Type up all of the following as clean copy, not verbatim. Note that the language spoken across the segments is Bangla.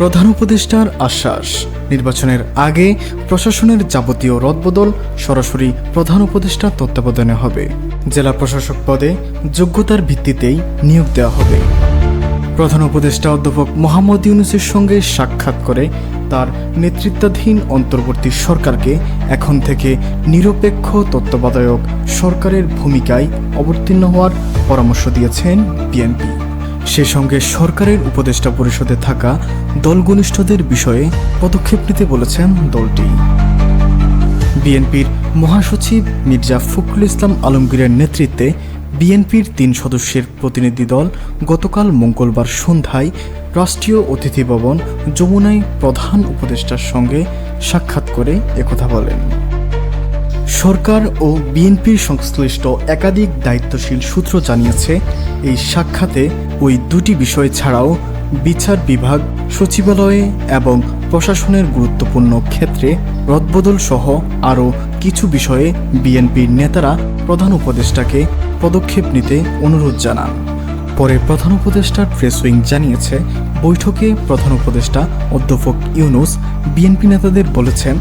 প্রধান উপদেষ্টার আশ্বাস, নির্বাচনের আগে প্রশাসনের যাবতীয় রদবদল সরাসরি প্রধান উপদেষ্টার তত্ত্বাবধানে হবে। জেলা প্রশাসক পদে যোগ্যতার ভিত্তিতেই নিয়োগ দেওয়া হবে। প্রধান উপদেষ্টা অধ্যাপক মোহাম্মদ ইউনূসের সঙ্গে সাক্ষাৎ করে তার নেতৃত্বাধীন অন্তর্বর্তী সরকারকে এখন থেকে নিরপেক্ষ তত্ত্বাবধায়ক সরকারের ভূমিকায় অবতীর্ণ হওয়ার পরামর্শ দিয়েছেন বিএনপি। সে সঙ্গে সরকারের উপদেষ্টা পরিষদে থাকা দলঘনিষ্ঠদের বিষয়ে পদক্ষেপ নিতে বলেছেন দলটি। বিএনপির মহাসচিব মির্জা ফখরুল ইসলাম আলমগীরের নেতৃত্বে বিএনপির ৩ সদস্যের প্রতিনিধি দল গতকাল মঙ্গলবার সন্ধ্যায় রাষ্ট্রীয় অতিথি ভবন যমুনায় প্রধান উপদেষ্টার সঙ্গে সাক্ষাৎ করে একথা বলেন। সরকার ও বিএনপির সংশ্লিষ্ট একাধিক দায়িত্বশীল সূত্র জানিয়েছে, এই সাক্ষাতে ওই দুটি বিষয় ছাড়াও বিচার বিভাগ, সচিবালয়ে এবং প্রশাসনের গুরুত্বপূর্ণ ক্ষেত্রে রদবদল সহ আরও কিছু বিষয়ে বিএনপির নেতারা প্রধান উপদেষ্টাকে পদক্ষেপ নিতে অনুরোধ জানান। পরে প্রধান উপদেষ্টার প্রেস উইং জানিয়েছে, বৈঠকে প্রধান উপদেষ্টা অধ্যাপক ইউনূস বিএনপি নেতাদের বলেছেন,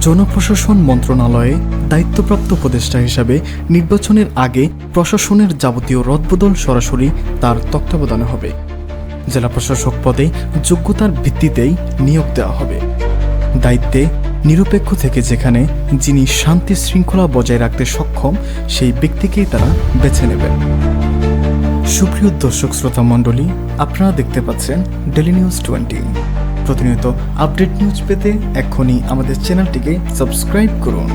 জনপ্রশাসন মন্ত্রণালয়ে দায়িত্বপ্রাপ্ত উপদেষ্টা হিসাবে নির্বাচনের আগে প্রশাসনের যাবতীয় রদবদল সরাসরি তার তত্ত্বাবধানে হবে। জেলা প্রশাসক পদে যোগ্যতার ভিত্তিতেই নিয়োগ দেওয়া হবে। দায়িত্বে নিরপেক্ষ থেকে যেখানে যিনি শান্তি শৃঙ্খলা বজায় রাখতে সক্ষম সেই ব্যক্তিকেই তারা বেছে নেবেন। সুপ্রিয় দর্শক শ্রোতা মণ্ডলী, আপনারা দেখতে পাচ্ছেন ডেইলি নিউজ 20। প্রতিনিয়ত আপডেট নিউজ পেতে এক্ষুনি আমাদের চ্যানেলটিকে সাবস্ক্রাইব করুন।